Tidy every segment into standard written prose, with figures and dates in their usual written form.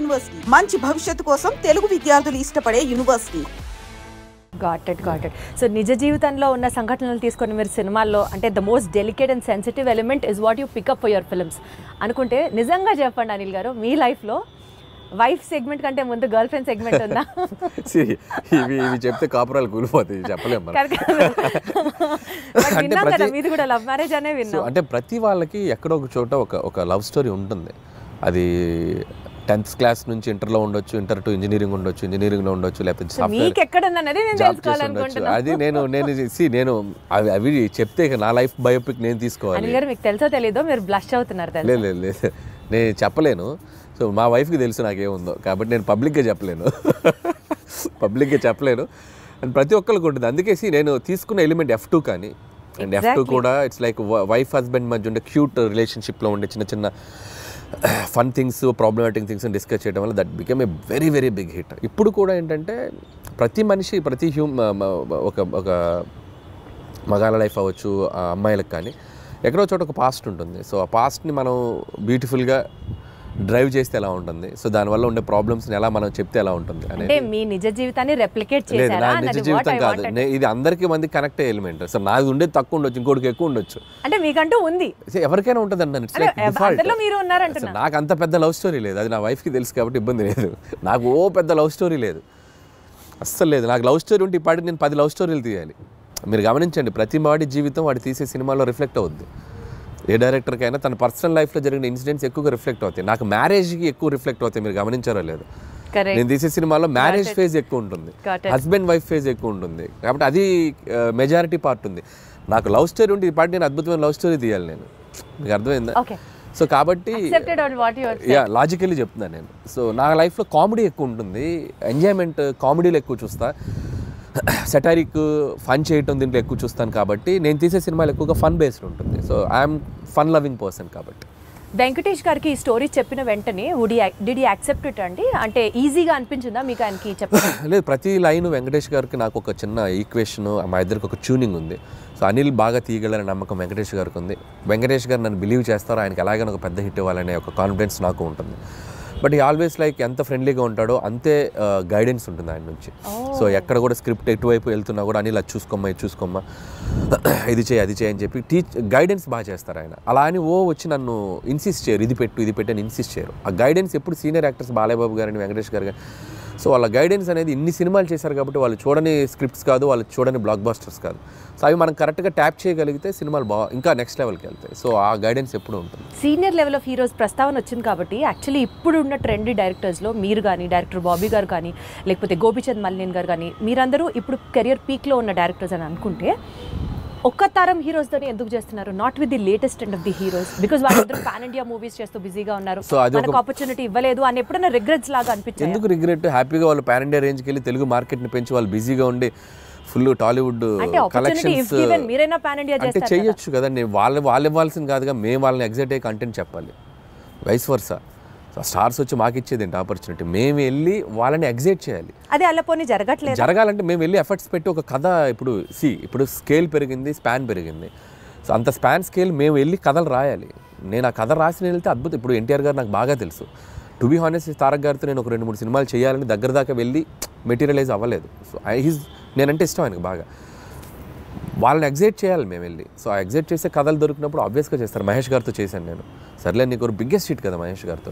University, మంచి భవిష్యత్తు కోసం తెలుగు విద్యార్థులు ఇష్టపడే యూనివర్సిటీ. Got it. సో నిజ జీవితంలో ఉన్న సంఘటనలు తీసుకొని మీరు సినిమాల్లో అంటే the most delicate and sensitive element is what you pick up for your films అనుకుంటే నిజంగా చెప్పండి అనిల్ గారు, మీ లైఫ్లో వైఫ్ సెగ్మెంట్ కంటే ముందు గర్ల్ ఫ్రెండ్ సెగ్మెంట్ ఉందా? ఇవి చెప్తే కాపురాలు కూలిపోతాయి, చెప్పలేము. మీది కూడా లవ్ మ్యారేజ్ అనే విన్నాం. అంటే ప్రతి వాళ్ళకి ఎక్కడో ఒక చోట ఒక లవ్ స్టోరీ ఉంటుంది. అది 10th క్లాస్ నుంచి ఇంటర్లో ఉండొచ్చు, ఇంటర్ టు ఇంజనీరింగ్ ఉండొచ్చు, ఇంజనీరింగ్లో ఉండొచ్చు, లేకపోతే అది నేను అవి చెప్తే నా లైఫ్ బయోపిక్ నేను తీసుకోవాలి. మీకు తెలుసో తెలీదో మీరు బ్లష్ అవుతున్నారు. లేదు నేను చెప్పలేను. సో మా వైఫ్కి తెలుసు నాకేముందో, కాబట్టి నేను పబ్లిక్గా చెప్పలేను. అండ్ ప్రతి ఒక్కరికి ఉంటుంది. అందుకే నేను తీసుకున్న ఎలిమెంట్ F2 కానీ, అండ్ F2 కూడా ఇట్స్ లైక్ వైఫ్ హస్బెండ్ మధ్య ఉండే క్యూట్ రిలేషన్షిప్లో ఉండే చిన్న చిన్న fun things, problematic things discuss చేయడం వల్ల that become a very very big hit. ఇప్పుడు కూడా ఏంటంటే ప్రతి మనిషి ఒక మగాళ్ళ లైఫ్ అవ్వచ్చు, అమ్మాయిలకు కానీ ఎక్కడో చోట ఒక పాస్ట్ ఉంటుంది. సో ఆ పాస్ట్ని మనం బ్యూటిఫుల్గా డ్రైవ్ చేస్తే ఎలా ఉంటుంది, సో దానివల్ల ఉండే ప్రాబ్లమ్స్ని ఎలా మనం చెప్తే ఎలా ఉంటుంది అంటే మీ నిజ జీవితాన్ని రెప్లికేట్ చేశారా? నా నిజ జీవితం కాదు, ఇది అందరికీ మంది కనెక్ట్ అయ్యే ఎలిమెంట్. సో నాది ఉండేది తక్కువ ఉండొచ్చు, ఇంకోటికి ఎక్కువ ఉండొచ్చు. అంటే మీకంటూ ఉంది, ఎవరికైనా ఉంటుంది అంటాను. నాకు అంత పెద్ద లవ్ స్టోరీ లేదు, అది నా వైఫ్కి తెలుసు కాబట్టి ఇబ్బంది లేదు. నాకు పెద్ద లవ్ స్టోరీ లేదు, అస్సలు లేదు. నాకు లవ్ స్టోరీ ఉంటే ఇప్పటికి నేను 10 లవ్ స్టోరీలు తీయాలి. మీరు గమనించండి, ప్రతి వాడి జీవితం వాడు తీసే సినిమాలో రిఫ్లెక్ట్ అవుద్ది. ఏ డైరెక్టర్కైనా తన పర్సనల్ లైఫ్లో జరిగిన ఇన్సిడెంట్స్ ఎక్కువగా రిఫ్లెక్ట్ అవుతాయి. నాకు మ్యారేజ్కి ఎక్కువ రిఫ్లెక్ట్ అవుతాయి. మీరు గమనించారో లేదు, నేను తీసే సినిమాలో మ్యారేజ్ ఫేజ్ ఎక్కువ ఉంటుంది, హస్బెండ్ వైఫ్ ఫేజ్ ఎక్కువ ఉంటుంది. కాబట్టి అది మెజారిటీ పార్ట్ ఉంది. నాకు లవ్ స్టోరీ ఉంటే ఈ పార్ట్ నేను అద్భుతమైన లవ్ స్టోరీ తీయాలి. నేను మీకు అర్థమైందా? సో కాబట్టి లాజికల్లీ చెప్తున్నాను నేను. సో నా లైఫ్లో కామెడీ ఎక్కువ ఉంటుంది, ఎంజాయ్మెంట్ కామెడీలో ఎక్కువ చూస్తా, సెటారిక్ ఫన్ చేయటం దీంట్లో ఎక్కువ చూస్తాను. కాబట్టి నేను తీసే సినిమాలు ఎక్కువగా ఫన్ బేస్డ్ ఉంటుంది. So I'm fun loving person. కాబట్టి వెంకటేష్ గారికి ఈ స్టోరీ చెప్పిన వెంటనే డిడ్ యూ యాక్సెప్ట్ ఇట్ అండి? అంటే ఈజీగా అనిపించిందా మీకు ఆయనకి చెప్పడం? లేదు, ప్రతి లైన్ వెంకటేష్ గారికి నాకు ఒక చిన్న ఈక్వేషన్, మా ఇద్దరికి ఒక ట్యూనింగ్ ఉంది. సో అనిల్ బాగా తీయగలరనే నమ్మకం వెంకటేష్ గారికి ఉంది. వెంకటేష్ గారు నన్ను బిలీవ్ చేస్తారో, ఆయనకి ఎలాగైనా ఒక పెద్ద హిట్ ఇవ్వాలనే ఒక కాన్ఫిడెన్స్ నాకు ఉంటుంది. బట్ ఈ ఆల్వేస్ లైక్ ఎంత ఫ్రెండ్లీగా ఉంటాడో అంతే గైడెన్స్ ఉంటుంది ఆయన నుంచి. సో ఎక్కడ కూడా స్క్రిప్ట్ ఎటువైపు వెళ్తున్నా కూడా అనిల్ అది చూసుకోమ్మా, ఇది చూసుకోమ్మా, ఇది చేయి, అది చేయి అని చెప్పి గైడెన్స్ బాగా చేస్తారు ఆయన. అలా అని వచ్చి నన్ను ఇన్సిస్ట్ చేయరు, ఇది పెట్టు అని ఇన్సిస్ట్ చేయరు. ఆ గైడెన్స్ ఎప్పుడు సీనియర్ యాక్టర్స్ బాలయ్యబాబు గారని, వెంకటేష్ గారు కానీ, సో వాళ్ళ గైడెన్స్ అనేది ఇన్ని సినిమాలు చేశారు కాబట్టి వాళ్ళు చూడని స్క్రిప్ట్స్ కాదు, వాళ్ళు చూడని బ్లాక్ బస్టర్స్ కాదు. సో అవి మనం కరెక్ట్గా ట్యాప్ చేయగలిగితే సినిమాలు ఇంకా నెక్స్ట్ లెవెల్కి వెళ్తాయి. సో ఆ గైడెన్స్ ఎప్పుడు ఉంటుంది. సీనియర్ లెవెల్ ఆఫ్ హీరోస్ ప్రస్తావన వచ్చింది కాబట్టి యాక్చువల్లీ ఇప్పుడు ఉన్న ట్రెండీ డైరెక్టర్స్లో మీరు కానీ, డైరెక్టర్ బాబీ గారు కానీ, లేకపోతే గోపిచంద్ మల్లినేని గారు కానీ, మీరందరూ ఇప్పుడు కెరియర్ పీక్లో ఉన్న డైరెక్టర్స్ అని అనుకుంటే ఒక్క తరం హీరోస్తోనే ఎందుకు చేస్తున్నారు, not with the latest and of the heroes? Because వాళ్ళందరూ పాన్ ఇండియా మూవీస్ చేస్తూ బిజీగా ఉన్నారు, మనకు ఆపర్చునిటీ ఇవ్వలేదు అని ఎప్పుడైనా రిగ్రెట్స్ లాగా అనిపించింది? ఎందుకు రిగ్రెట్? హ్యాపీగా వాళ్ళు పాన్ ఇండియా రేంజ్కి వెళ్ళి తెలుగు మార్కెట్ని పెంచి వాళ్ళు బిజీగా ఉండి ఫుల్ టాలీవుడ్ కలెక్షన్స్ అంటే చేయొచ్చు కదండి. వాళ్ళు ఇవ్వాల్సింది కాదుగా, మేము వాళ్ళని ఎగ్జైట్ అయ్యే కంటెంట్ చెప్పాలి. వైస్ వర్సా, స్టార్స్ వచ్చి మాకు ఇచ్చేది ఏంటి ఆపర్చునిటీ? మేము వెళ్ళి వాళ్ళని ఎగ్జైట్ చేయాలి. అది అల్లపోని జరగాలంటే మేము వెళ్ళి ఎఫర్ట్స్ పెట్టి ఒక కథ ఇప్పుడు స్కేల్ పెరిగింది, స్పాన్ పెరిగింది. సో అంత స్పాన్ స్కేల్ మేము వెళ్ళి కథలు రాయాలి. నేను ఆ కథ రాసి వెళ్తే అద్భుతం. ఇప్పుడు ఎన్టీఆర్ గారు నాకు బాగా తెలుసు. టు బీ హానెస్ట్, తారక్ గారితో నేను ఒక 2-3 సినిమాలు చేయాలని దగ్గర దాకా వెళ్ళి మెటీరియలైజ్ అవ్వలేదు. సో నేనంటే ఇష్టం ఆయనకు బాగా. వాళ్ళని ఎగ్జైట్ చేయాలి మేము వెళ్ళి. సో ఆ ఎగ్జైట్ చేసే కథలు దొరికినప్పుడు ఆబ్వియస్గా చేస్తారు. మహేష్ గారితో చేశాను నేను. సర్లే, నీకు బిగ్గెస్ట్ హిట్ కదా మహేష్ గారితో.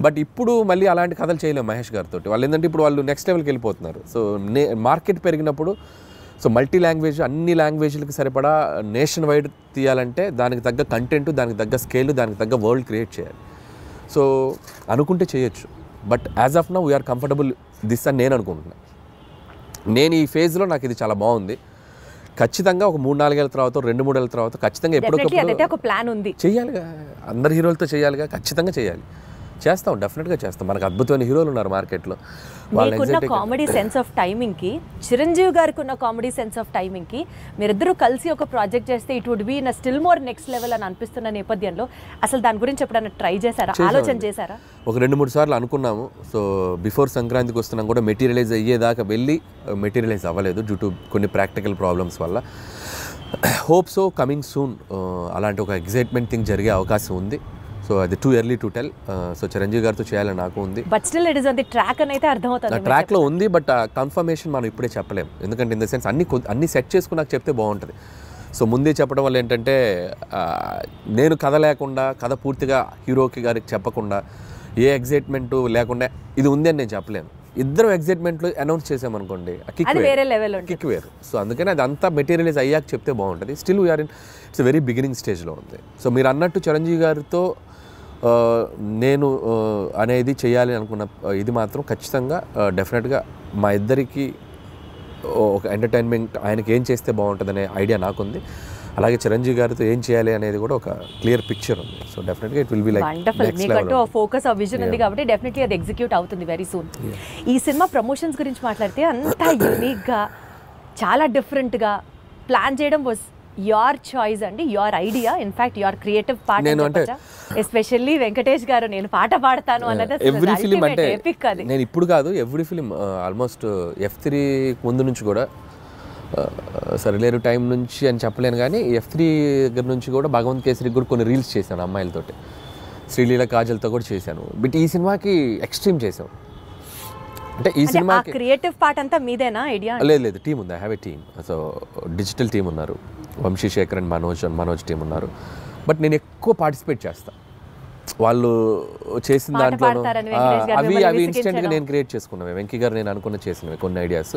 బట్ ఇప్పుడు మళ్ళీ అలాంటి కథలు చేయలేము మహేష్ గారితో. వాళ్ళు ఏంటంటే ఇప్పుడు వాళ్ళు నెక్స్ట్ లెవెల్కి వెళ్ళిపోతున్నారు. సో మార్కెట్ పెరిగినప్పుడు, సో మల్టీ లాంగ్వేజ్, అన్ని లాంగ్వేజ్లకి సరిపడా నేషన్ వైడ్ తీయాలంటే దానికి తగ్గ కంటెంట్, దానికి తగ్గ స్కేల్, దానికి తగ్గ వరల్డ్ క్రియేట్ చేయాలి. సో అనుకుంటే చేయొచ్చు. But as of now we are comfortable this అని నేను అనుకుంటున్నాను. నేను ఈ ఫేజ్లో నాకు ఇది చాలా బాగుంది. ఖచ్చితంగా ఒక 3-4 ఏళ్ళ తర్వాత, 2-3 ఏళ్ళ తర్వాత ఖచ్చితంగా ఎప్పుడొకప్పుడు ప్లాన్ ఉంది, చేయాలిగా. అందరు హీరోలతో చేయాలిగా, ఖచ్చితంగా చేయాలి. చేస్తాం, డెఫినెట్గా చేస్తాం. మనకు అద్భుతమైన హీరోలు ఉన్నారు మార్కెట్లో. మీకున్న కామెడీ సెన్స్ ఆఫ్ టైమింగ్కి, చిరంజీవి గారికి ఉన్న కామెడీ సెన్స్ ఆఫ్ టైమింగ్కి మీరిద్దరూ కలిసి ఒక ప్రాజెక్ట్ చేస్తే it would be in still more next level అని అనిపిస్తున్న నేపథ్యంలో అసలు దాని గురించి ఎప్పుడైనా ట్రై చేశారా, ఆలోచన చేశారా? ఒక 2-3 సార్లు అనుకున్నాము. సో బిఫోర్ సంక్రాంతికి వస్తున్నాం కూడా మెటీరియలైజ్ అయ్యేదాకా వెళ్ళి మెటీరియలైజ్ అవ్వలేదు డ్యూ టు కొన్ని ప్రాక్టికల్ ప్రాబ్లమ్స్ వల్ల. హోప్ సో కమింగ్ సూన్ అలాంటి ఒక ఎగ్జైట్మెంట్ థింగ్ జరిగే అవకాశం ఉంది. సో సో అది too early to tell. So Chiranjeevi గారితో చేయాలని నాకు ఉంది. But still it is on the track అని అయితే అర్థమవుతుంది. ట్రాక్లో ఉంది, బట్ కన్ఫర్మేషన్ మనం ఇప్పుడే చెప్పలేము. ఎందుకంటే ఇన్ ద సెన్స్ అన్ని సెట్ చేసుకుని నాకు చెప్తే బాగుంటుంది. సో ముందే చెప్పడం వల్ల ఏంటంటే నేను కథ లేకుండా, కథ పూర్తిగా హీరోకి గారికి చెప్పకుండా, ఏ ఎగ్జైట్మెంట్ లేకుండా ఇది ఉంది అని నేను చెప్పలేను. ఇద్దరం ఎగ్జైట్మెంట్లో అనౌన్స్ చేసామనుకోండి, కిక్ వేరు. సో అందుకని అది అంతా మెటీరియలైజ్ అయ్యాక చెప్తే బాగుంటుంది. Still we are in it's very beginning స్టేజ్లో ఉంది. సో మీరు అన్నట్టు చిరంజీవి గారితో నేను అనేది చేయాలి అనుకున్న ఇది మాత్రం ఖచ్చితంగా డెఫినెట్గా మా ఇద్దరికి ఒక ఎంటర్టైన్మెంట్, ఆయనకి ఏం చేస్తే బాగుంటుందనే ఐడియా నాకుంది. అలాగే చిరంజీవి గారితో ఏం చేయాలి అనేది కూడా ఒక క్లియర్ పిక్చర్ ఉంది. సో డెఫినెట్గా it will be like wonderful. మీకంటూ ఫోకస్ ఆ విజన్ ఉంది కాబట్టి డెఫినెట్లీ అది ఎగ్జిక్యూట్ అవుతుంది వెరీ సూన్. ఈ సినిమా ప్రమోషన్స్ గురించి మాట్లాడితే అంతా యూనిక్గా, చాలా డిఫరెంట్గా ప్లాన్ చేయడం వాజ్ యువర్ చాయిస్ అండి, your idea, in fact your creative part. Especially Venkatesh గారు నేను పాట పాడతాను అన్నది ఎవ్రీ ఫిలిం అంటే నేను ఇప్పుడు కాదు, ఎవ్రీ ఫిలిం ఆల్మోస్ట్ F3 ముందు నుంచి కూడా, సరిలేరు టైం నుంచి అని చెప్పలేను కానీ F3 దగ్గర నుంచి కూడా భగవంత్ కేసరికి కూడా కొన్ని రీల్స్ చేశాను అమ్మాయిలతోటి, శ్రీలీల కాజల్తో కూడా చేశాను. బట్ ఈ సినిమాకి ఎక్స్ట్రీమ్ చేసాం. అంటే ఈ సినిమా క్రియేటివ్ పార్ట్ అంతా మీదేనా ఐడియా? లేదు, టీం ఉంది. I have a team. So digital team ఉన్నారు, వంశీశేఖర్ అండ్ మనోజ్ టీం ఉన్నారు. బట్ నేను ఎక్కువ పార్టిసిపేట్ చేస్తాను. వాళ్ళు చేసిన దాంట్లో అవి ఇన్స్టెంట్గా నేను క్రియేట్ చేసుకున్నాను. వెంకీ గారు నేను అనుకున్న చేసినవి కొన్ని ఐడియాస్.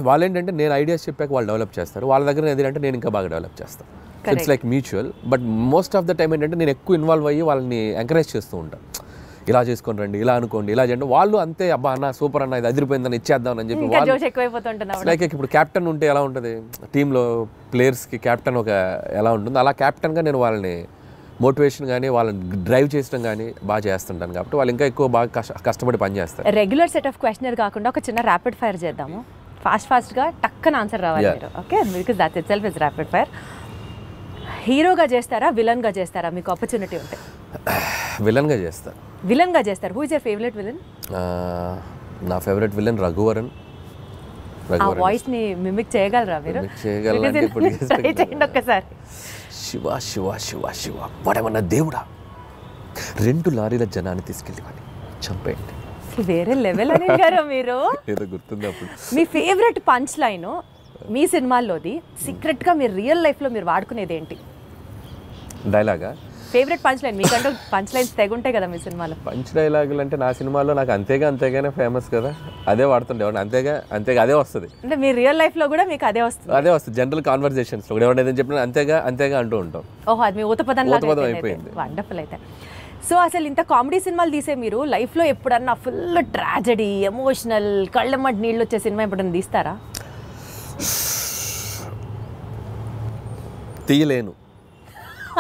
వాళ్ళు ఏంటంటే నేను ఐడియాస్ చెప్పాక వాళ్ళు డెవలప్ చేస్తారు, వాళ్ళ దగ్గర ఏదంటే నేను ఇంకా బాగా డెవలప్ చేస్తాను. It's like mutual. But most of the time ఏంటంటే నేను ఎక్కువ ఇన్వాల్వ్ అయ్యి వాళ్ళని ఎంకరేజ్ చేస్తూ ఉంటాను. ఇలా చేసుకొని రండి, ఇలా అనుకోండి, ఇలా చేయండి. వాళ్ళు అంతే, అబ్బా అన్న సూపర్ అన్న, ఇది అదిరిపోయిందని ఇచ్చేద్దాం అని చెప్పి. లైక్ ఇప్పుడు క్యాప్టెన్ ఉంటే ఎలా ఉంటుంది టీంలో, ప్లేయర్స్కి క్యాప్టెన్ ఒక ఎలా ఉంటుంది, అలా క్యాప్టెన్గా నేను వాళ్ళని మోటివేషన్ కానీ వాళ్ళని డ్రైవ్ చేయడం కానీ బాగా చేస్తుంటాను. కాబట్టి వాళ్ళు ఇంకా ఎక్కువ బాగా కష్టపడి పని చేస్తారు. రెగ్యులర్ సెట్ ఆఫ్ క్వశ్చనర్ కాకుండా ఒక చిన్న ర్యాపిడ్ ఫైర్ చేద్దాము. ఫాస్ట్గా టక్కన ఆన్సర్ రావాలి మీరు. Okay, because that it self is rapid fire. హీరోగా చేస్తారా, విలన్గా చేస్తారా? మీకు ఆపర్చునిటీ ఉంటే. విలన్గా చేస్తారు. విలన్గా చేస్తారు. Who is your favourite villain? నా ఫేవరెట్ విలన్ రఘువరన్. ఆ వాయిస్ ని మిమిక్ చేయగలరా మీరు? చేయగలరా ఒక్కసారి. శివ శివ శివ శివ వాడేమన్నా దేవుడా, 2 లారీల జనాన్ని తీసుకెళ్ళి చంపేయండి. వేరే లెవెల్ అని గారు మీరు. ఏదో గుర్తుంది అప్పుడు. మీ ఫేవరెట్ పంచ్ లైన్ మీ సినిమాల్లోది, సీక్రెట్గా మీరు రియల్ లైఫ్లో మీరు వాడుకునేది ఏంటి? డైలాగా? ఫేవరెట్ పంచ్ లైన్ మీకంటూ పంచ్ లైన్స్ తెగుంటాయి కదా మీ సినిమాలో. పంచ్ డైలాగులు అంటే నా సినిమాలో నాకు అంతేగానే ఫేమస్ కదా, అదే వాడుతుండే. అంతేగా అదే వస్తుంది. అంటే మీ రియల్ లైఫ్లో కూడా మీకు అదే వస్తుంది? జనరల్ కాన్వర్సేషన్స్లో కూడా ఎవరైనా ఏదైనా చెప్పినా అంతేగా అంటూ ఉంటాం. ఓహో, అది మీ ఊతపదం అయిపోయింది. వండర్ఫుల్. అయితే సో అసలు ఇంత కామెడీ సినిమాలు తీసే మీరు లైఫ్లో ఎప్పుడన్నా ఫుల్ ట్రాజడీ, ఎమోషనల్, కళ్ళమ్మటి నీళ్ళు వచ్చే సినిమా ఎప్పుడన్నా తీస్తారా? తీయలేను.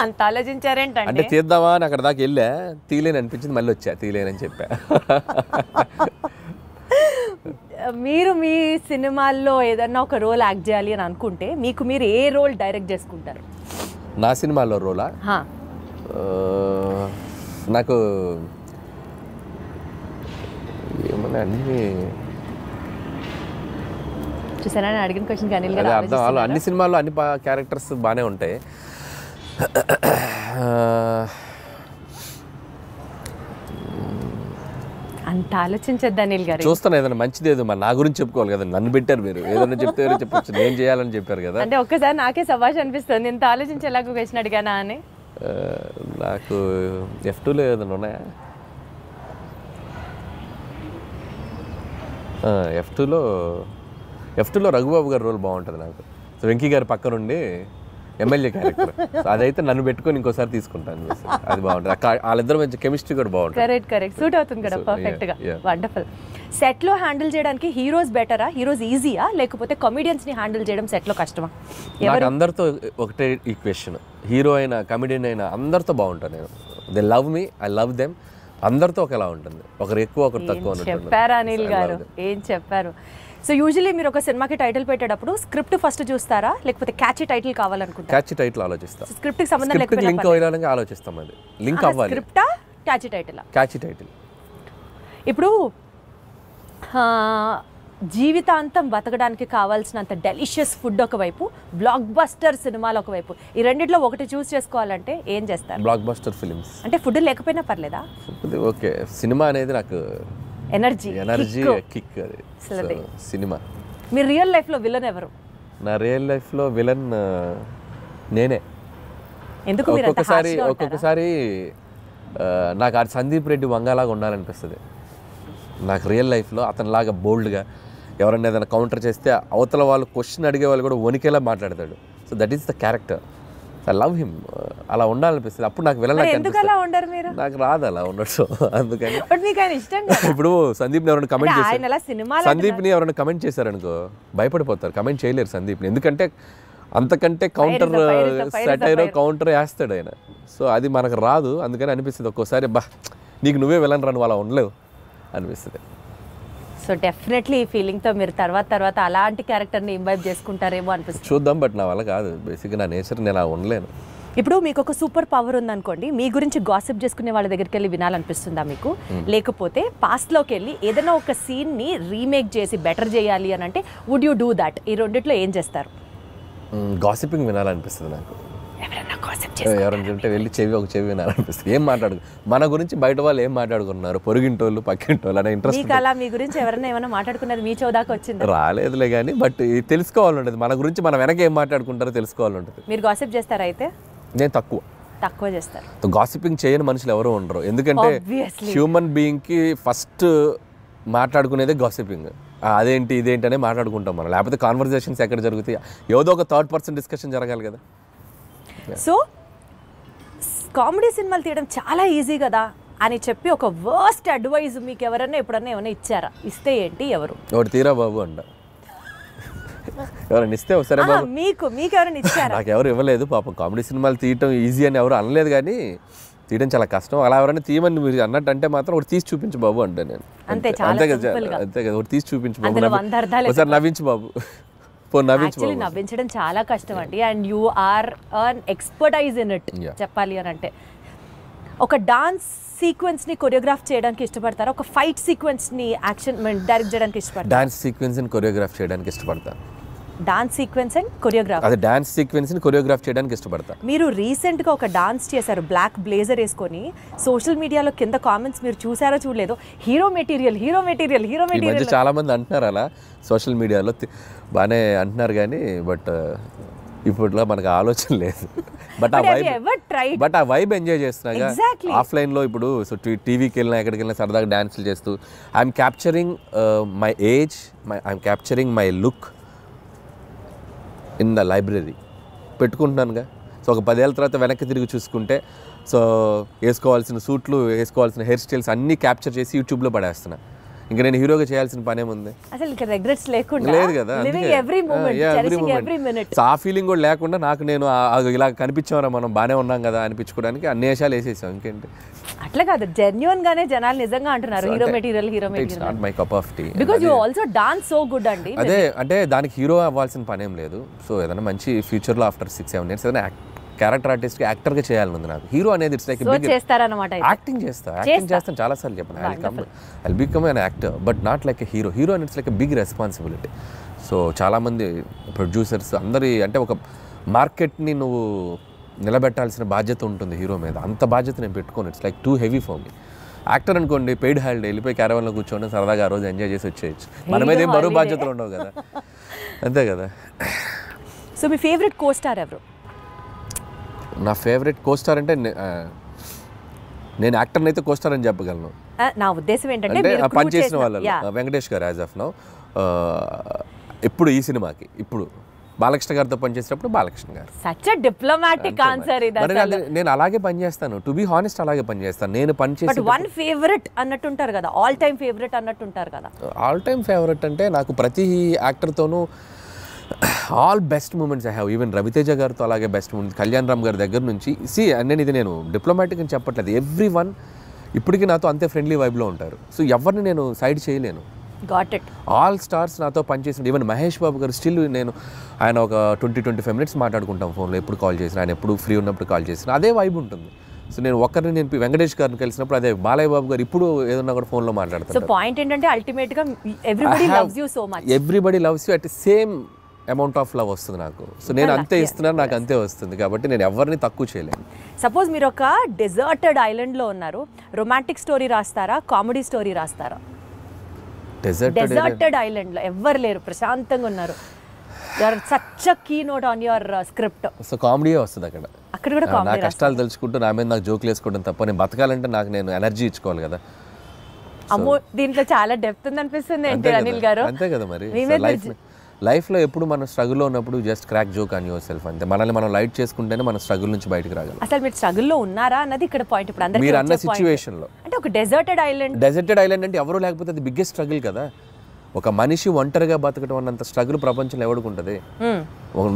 అంత ఆలోచించారేంటంటే? అంటే తీద్దామా అని అక్కడ దాకా వెళ్ళా, తీయలేని అనిపించింది, మళ్ళీ వచ్చా, తీయలేనని చెప్పా. మీరు మీ సినిమాల్లో ఏదన్నా ఒక రోల్ యాక్ట్ చేయాలి అని అనుకుంటే మీకు మీరు ఏ రోల్ డైరెక్ట్ చేసుకుంటారు? నా సినిమాలో రోలా? నాకు ఏమన్నా అన్ని చూసారా అడిగిన క్వశ్చన్ అర్థం. అన్ని సినిమాల్లో అన్ని క్యారెక్టర్స్ బాగానే ఉంటాయి. అంత ఆలోచించద్దు అనిల్ గారు. చూస్తాను ఏదైనా మంచిది, ఏదో నా గురించి చెప్పుకోవాలి కదా, నన్ను పెట్టారు మీరు, ఏదైనా చెప్తే చెప్పచ్చు, నేను చేయాలని చెప్పారు కదా. అంటే ఒక్కసారి నాకే సభాష్ అనిపిస్తుంది, ఇంత ఆలోచించేలాగా క్వశ్చన్ అడిగానా అని. నాకు F2లో ఏదైనా ఉన్నాయా? F2లో రఘుబాబు గారి రోల్ బాగుంటుంది నాకు. సో వెంకీ గారి పక్క నుండి ఎమ్మెల్యే క్యారెక్టర్, అదైతే నన్ను పెట్టుకొని ఇంకోసారి తీసుకుంటాను. అది బాగుంటుంది. వాళ్ళిద్దరు మంచి కెమిస్ట్రీ కూడా బాగుంటుంది. కరెక్ట్ సూట్ అవుతుంది కదా పర్ఫెక్ట్గా. వండర్ఫుల్. సెట్లో హ్యాండిల్ చేయడానికి హీరోస్ బెటరా, హీరోస్ ఈజీయా, లేకపోతే కమెడియన్స్ని హ్యాండిల్ చేయడం సెట్లో కష్టమా? నాకు అందరితో ఒకటే ఈక్వేషన్, హీరో అయినా కమెడియన్ అయినా అందరితో బాగుంటాను నేను. They love me, I love them. అందరితో ఒకలా ఉంటుంది, ఒకరు ఎక్కువ ఒకరు తక్కువ. చెప్పారు అనిల్ గారు, ఏం చెప్పారు. సో యూజువల్లీ మీరు ఒక సినిమాకి టైటిల్ పెట్టేటప్పుడు స్క్రిప్ట్ ఫస్ట్ చూస్తారా, లేకపోతే క్యాచీ టైటిల్ కావాలనుకుంటారా? క్యాచీ టైటిల్ ఆలోచిస్తాం. స్క్రిప్ట్కి సంబంధం లేకపోతే లింక్ అవ్వాలని ఆలోచిస్తాం. అది లింక్ అవ్వాలి. స్క్రిప్టా క్యాచీ టైటిల్? Catchy title. ఇప్పుడు జీవితాంతం బతకడానికి కావాల్సినంత డెలిషియస్ ఫుడ్ ఒకవైపు, బ్లాక్ బస్టర్ సినిమాలు ఒకవైపు, ఈ రెండిట్లో ఒకటి చూస్ చేసుకోవాలంటే ఏం చేస్తారు? Block buster films. అంటే ఫుడ్ లేకపోయినా పర్లేదా? ఓకే, సినిమా అనేది నాకు ఎనర్జీ కిక్. అది సినిమా. మీ రియల్ లైఫ్లో విలన్ ఎవరు? నా రియల్ లైఫ్లో విలన్ నేనే. ఎందుకు? ఒక్కొక్కసారి నాకు ఆ సందీప్ రెడ్డి వంగలాగా ఉండాలనిపిస్తుంది నాకు రియల్ లైఫ్లో. అతనిలాగా బోల్డ్గా ఎవరన్నా ఏదైనా కౌంటర్ చేస్తే అవతల వాళ్ళు క్వశ్చన్ అడిగే వాళ్ళు కూడా వణికేలా మాట్లాడతాడు. So that is the character. I love him. అలా ఉండాలనిపిస్తుంది. అప్పుడు నాకు విలన్ నాకు రాదు అలా ఉండడం. అందుకని ఇప్పుడు సందీప్ని ఎవరైనా కమెంట్ చేస్తారు, సందీప్ని ఎవరైనా కమెంట్ చేశారనుకో భయపడిపోతారు, కమెంట్ చేయలేరు సందీప్ని. ఎందుకంటే అంతకంటే కౌంటర్ సెటైరో కౌంటర్ వేస్తాడు ఆయన. సో అది మనకు రాదు. అందుకని అనిపిస్తుంది ఒక్కోసారి, బా నీకు నువ్వే విలన్ రా, నువ్వు అలా ఉండలేవు అనిపిస్తుంది. సో డెఫినెట్లీ ఈ ఫీలింగ్తో మీరు తర్వాత అలాంటి క్యారెక్టర్ని ఇంబైబ్ చేసుకుంటారేమో అనిపిస్తుంది. చూద్దాం, బట్ నా వల్ల కాదు. బేసిక్గా నా నేచర్, నేను అలా ఉండలేను. ఇప్పుడు మీకు ఒక సూపర్ పవర్ ఉందనుకోండి, మీ గురించి గాసిప్ చేసుకునే వాళ్ళ దగ్గరికి వెళ్ళి వినాలనిపిస్తుందా మీకు? లేకపోతే పాస్ట్లోకి వెళ్ళి ఏదైనా ఒక సీన్ని రీమేక్ చేసి బెటర్ చేయాలి అని అంటే వుడ్ యూ డూ దాట్? ఈ రెండిట్లో ఏం చేస్తారు? గాసిపింగ్ వినాలనిపిస్తుంది నాకు. ఎవరైనా చెప్తే వెళ్ళి చెవి వినాలనిపిస్తుంది. ఏం మాట్లాడు మన గురించి బయట వాళ్ళు ఏం మాట్లాడుకున్నారు, పొరుగింటోళ్ళు పక్కింటోళ్ళు అనే ఇంట్రెస్ట్. అలా మీ గురించి ఎవరైనా ఏమైనా మాట్లాడుకున్నది మీ చౌదాకా వచ్చింది? రాలేదులే కానీ, బట్ తెలుసుకోవాలంటది మన గురించి, మన వెనక ఏం మాట్లాడుకుంటారో తెలుసుకోవాలంటది. మీరు గాసిప్ చేస్తారా? అయితే నేను తక్కువ చేస్తారు. గాసిపింగ్ చేయని మనుషులు ఎవరు ఉండరు. ఎందుకంటే హ్యూమన్ బీయింగ్కి ఫస్ట్ మాట్లాడుకునేదే గాసిపింగ్. అదేంటి ఇదేంటి అనే మాట్లాడుకుంటాం మనం. లేకపోతే కాన్వర్జేషన్స్ ఎక్కడ జరుగుతాయి? ఏదో ఒక థర్డ్ పర్సన్ డిస్కషన్ జరగాలి కదా. సో కామెడీ సినిమాలు తీయడం చాలా ఈజీ కదా అని చెప్పి ఒక వర్స్ట్ అడ్వైజ్ మీకు ఎవరైనా ఎప్పుడన్నా ఏమైనా ఇచ్చారా? ఇస్తే ఏంటి? ఎవరు? ఒకటి తీరా బాబు అంట. ఎవరైనా ఇస్తే ఒకసారి మీకు ఎవరైనా ఇచ్చారా? నాకు ఎవరు ఇవ్వలేదు పాపం. కామెడీ సినిమాలు తీయటం ఈజీ అని ఎవరు అనలేదు, కానీ తీయడం చాలా కష్టం. అలా ఎవరైనా తీయమని మీరు అన్నట్టు అంటే మాత్రం ఒకటి తీసి చూపించు బాబు అంటే నేను అంతే కదా. ఒకటి తీసి చూపించు బాబు, ఒకసారి నవ్వించు బాబు. నవ్వించడం చాలా కష్టం అండి. And you are an expertise in it చెప్పాలి అని అంటే. ఒక డాన్స్ సీక్వెన్స్ ని కొరియోగ్రాఫ్ చేయడానికి ఇష్టపడతారా? ఒక ఫైట్ సీక్వెన్స్ ని యాక్షన్ డైరెక్ట్ చేయడానికి ఇష్టపడతారా? డాన్స్ సీక్వెన్స్ ని కొరియోగ్రాఫ్ చేయడానికి ఇష్టపడతాను. Dance sequence and choreograph. అదే డాన్స్ సీక్వెన్స్ ని కొరియోగ్రాఫ్ చేయడానికి ఇష్టపడతా. మీరు రీసెంట్ గా ఒక డాన్స్ చేశారు బ్లాక్ బ్లేజర్ వేసుకొని. సోషల్ మీడియాలో కింద కామెంట్స్ మీరు చూసారో చూడలేదు, హీరో మెటీరియల్. చాలా మంది అంటున్నారు అలా సోషల్ మీడియాలో, బాగానే అంటున్నారు కానీ బట్ ఇప్పట్లో మనకు ఆలోచన లేదు. బట్ ఆ వైబ్ ఎంజాయ్ చేస్తున్నా ఆఫ్లైన్లో. ఇప్పుడు సో టీవీకి వెళ్ళినా ఎక్కడికి వెళ్ళినా సరదాగా డాన్సులు చేస్తూ I'm capturing my age, I'm capturing my look in the library పెట్టుకుంటున్నానుగా. సో ఒక 10 ఏళ్ళ తర్వాత వెనక్కి తిరిగి చూసుకుంటే సో వేసుకోవాల్సిన సూట్లు, వేసుకోవాల్సిన హెయిర్ స్టైల్స్ అన్నీ క్యాప్చర్ చేసి యూట్యూబ్లో పడేస్తున్నా. ఇంకా నేను హీరోగా చేయాల్సిన పనేముంది? లేదు కదా. ఆ ఫీలింగ్ కూడా లేకుండా నాకు నేను ఇలా కనిపించామరా మనం బాగానే ఉన్నాం కదా అనిపించుకోవడానికి అన్ని వేషాలు వేసేసాం. ఇంకేంటి? అట్లా కాదు, జెన్యూన్ గానే జనాలు నిజంగా అంటున్నారు hero material. It's not my cup of tea because you also dance so good అండి. అదే అంటే దానికి హీరో అవ్వాల్సిన పనేం లేదు. సో ఏదైనా మంచి ఫ్యూచర్లో ఆఫ్టర్ 6-7 years ఏదైనా క్యారెక్టర్ ఆర్టిస్ట్ కి యాక్టర్ గా చేయాలని ఉంది నాకు. హీరో అనేది ఇట్స్ లైక్ యాక్టింగ్ చేస్తాను చాలా సార్లు చెప్పాను. I'll become an actor but not like a hero. Hero అనేది it's like a big responsibility. So చాలామంది ప్రొడ్యూసర్స్ అందరి అంటే ఒక మార్కెట్ని నువ్వు నిలబెట్టాల్సిన బాధ్యత ఉంటుంది హీరో మీద. అంత బాధ్యత నేను పెట్టుకోను. It's like too heavy for me. Actor అనుకోండి, పెయిడ్ హాలిడే వెళ్ళిపోయి క్యారవాన్లో కూర్చోండి, సరదాగా ఆ రోజు ఎంజాయ్ చేసి వచ్చేయచ్చు. మన మీద ఏం బరువు బాధ్యతలు ఉండవు కదా, అంతే కదా. సో మీ ఫేవరెట్ కో స్టార్ ఎవరు? నా ఫేవరెట్ కో స్టార్ అంటే నేను యాక్టర్ని అయితే కో స్టార్ అని చెప్పగలను. నా ఉద్దేశం ఏంటంటే పనిచేసిన వాళ్ళలో వెంకటేష్ గారు యాజ్ ఆఫ్ నౌ. ఇప్పుడు ఈ సినిమాకి ఇప్పుడు బాలకృష్ణ గారితో పనిచేసినప్పుడు బాలకృష్ణ గారు. సచ్ ఎ డిప్లొమాటిక్ ఆన్సర్ ఇది. నేను అలాగే పనిచేస్తాను, టు బి హానెస్ట్ అలాగే పనిచేస్తాను. నేను పనిచేసి వన్ ఫేవరెట్ అన్నట్టుంటారు కదా, ఆల్ టైమ్ ఫేవరెట్ అన్నట్టుంటారు కదా. ఆల్ టైమ్ ఫేవరెట్ అంటే నాకు ప్రతి యాక్టర్తోనూ all best moments I have. Even Raviteja గారితో అలాగే బెస్ట్ మూమెంట్స్, కళ్యాణ్ రామ్ గారి దగ్గర నుంచి. నేను డిప్లొమాటిక్ అని చెప్పట్లేదు. ఎవ్రీ వన్ ఇప్పటికీ నాతో అంతే ఫ్రెండ్లీ వైబ్లో ఉంటారు. సో ఎవరిని నేను సైడ్ చేయలేను. ఆల్ స్టార్స్ నాతో పనిచేసిన, ఈవెన్ మహేష్ బాబు గారు స్టిల్ ఆయన ఒక 20-25 minutes మాట్లాడుకుంటాం ఫోన్లో. ఎప్పుడు కాల్ చేసిన, ఆయన ఎప్పుడు ఫ్రీ ఉన్నప్పుడు కాల్ చేసిన అదే వైబ్ ఉంటుంది. సో నేను వెంకటేష్ గారిని కలిసినప్పుడు అదే బాలయ్య బాబు గారు ఇప్పుడు ఏదన్నా కూడా ఫోన్లో సో మాట్లాడతారు. పాయింట్ ఏంటంటే అల్టిమేట్ గా everybody loves you so much. Everybody loves you at same amount of love వస్తుంది నాకు. సో నేను అంతే ఇస్తున్నాను, నాకు అంతే వస్తుంది. కాబట్టి నేను ఎవరిని తక్కువ చేయలేను. సపోజ్ మీరు ఒక డెజర్టెడ్ ఐలాండ్లో ఉన్నారు, రొమాంటిక్ స్టోరీ రాస్తారా, కామెడీ స్టోరీ రాస్తారా? డెజర్టెడ్ ఐలాండ్లో ఎవ్వరు లేరు, ప్రశాంతంగా ఉన్నారు, you're such a keynote on your script. So కామెడీయే వస్తుంది అక్కడ. అక్కడ కూడా నా కష్టాలు తెలుసుకుంటూ నా మీద నాకు జోకులు వేసుకోవడం తప్ప, నేను బతకాలంటే నాకు నేను ఎనర్జీ ఇచ్చుకోవాలి కదా. అమ్మో, దీంట్లో చాలా డెప్త్ ఉంది అనిపిస్తుంది ఏంటి అనిల్ గారు? అంతే కదా మరి. లైఫ్లో ఎప్పుడు మనం స్ట్రగుల్లో ఉన్నప్పుడు just crack joke on your self అంతే. మనల్ని మనం లైట్ చేసుకుంటేనే మన స్ట్రగుల్ నుంచి బయటకు రాగలం. అసలు మీరు స్ట్రగుల్లో ఉన్నారా అన్నది ఇక్కడ పాయింట్. ఇప్పుడు అందరికీ మీరు అన్న సిచ్యువేషన్లో అంటే ఒక డెజర్టెడ్ ఐలాండ్ అంటే ఎవరు లేకపోతే అది బిగ్గెస్ట్ స్ట్రగుల్ కదా. ఒక మనిషి ఒంటరిగా బతకడం అన్నంత స్ట్రగుల్ ప్రపంచంలో ఎవరికి ఉంటుంది?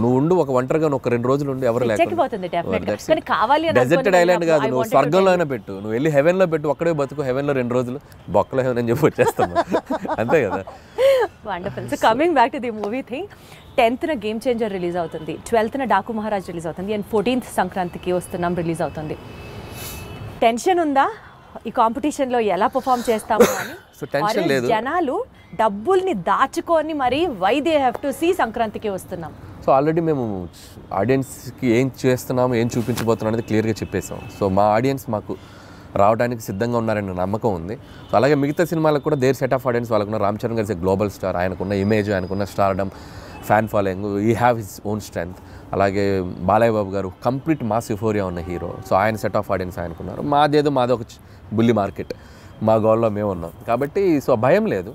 నువ్వు ఉండు ఒక ఒంటరిగా ఒక 2 రోజులు ఉండి ఎవరు లేకపోతే. డెజర్టెడ్ ఐలాండ్ కాదు, నువ్వు స్వర్గంలో అయినా పెట్టు, నువ్వు వెళ్ళి హెవెన్లో పెట్టు, ఒక్కడే బతుకు, హెవెన్లో 2 రోజులు బొక్కలో హెవెన్ అని చెప్పి వచ్చేస్తాను. అంతే కదా. Wonderful. So coming back to the movie thing, 10th game changer release అవుతుంది, 12th డాకు మహారాజ్ రిలీజ్ అవుతుంది, అండ్ 14th సంక్రాంతికి వస్తున్నాం రిలీజ్ అవుతుంది. టెన్షన్ ఉందా ఈ కాంపిటీషన్లో ఎలా పర్ఫామ్ చేస్తాము అని? సో టెన్షన్ లేదు. జనాలు డబ్బుల్ని దాచుకొని మరి why they have to see సంక్రాంతికి వస్తున్నాం. సో ఆల్రెడీ మేము ఆడియన్స్కి ఏం చేస్తున్నాము, ఏం చూపించబోతున్నాం అనేది క్లియర్గా చెప్పేసాం. సో మా ఆడియన్స్ మాకు రావడానికి సిద్ధంగా ఉన్నారనే నమ్మకం ఉంది. సో అలాగే మిగతా సినిమాలకు కూడా దేర్ సెట్ ఆఫ్ ఆడియన్స్ వాళ్ళకున్న. రామ్ చరణ్ గారు గ్లోబల్ స్టార్, ఆయనకున్న ఇమేజ్, ఆయనకున్న స్టార్డమ్, ఫ్యాన్ ఫాలోయింగ్, ఈ హ్యావ్ హిస్ ఓన్ స్ట్రెంగ్త్. అలాగే బాలయ్య బాబు గారు కంప్లీట్ మాస్ యుఫోరియా ఉన్న హీరో. సో ఆయన సెట్ ఆఫ్ ఆడియన్స్ ఆయనకున్నారు. మాది ఒక బుల్లి మార్కెట్, మా గోల్లో మేము ఉన్నాం కాబట్టి సో భయం లేదు.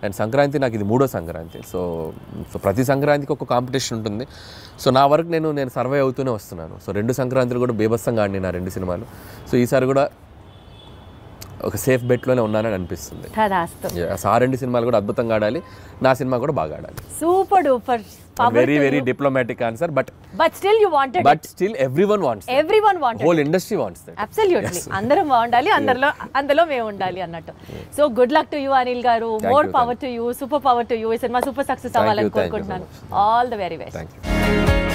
అండ్ సంక్రాంతి నాకు ఇది 3వ సంక్రాంతి. సో ప్రతి సంక్రాంతికి ఒక కాంపిటీషన్ ఉంటుంది. సో నా వరకు నేను సర్వే అవుతూనే వస్తున్నాను. సో 2 సంక్రాంతులు కూడా బీభత్సంగా ఆడినాయి నా 2 సినిమాలు. సో ఈసారి కూడా ఒక సేఫ్ బెట్లోనే ఉన్నానని అనిపిస్తుంది. ఆ 2 సినిమాలు కూడా అద్భుతంగా ఆడాలి, నా సినిమా కూడా బాగా ఆడాలి. Super duper. Very diplomatic answer, but still you wanted but it. Still everyone wants that. Everyone wanted whole industry wants that. Absolutely. Andaram baundali, andalo me undali annattu. So good luck to you Anil garu, more power to you, super power to you. Cinema super success avalani korukuntunanu. All the very best. Thank you.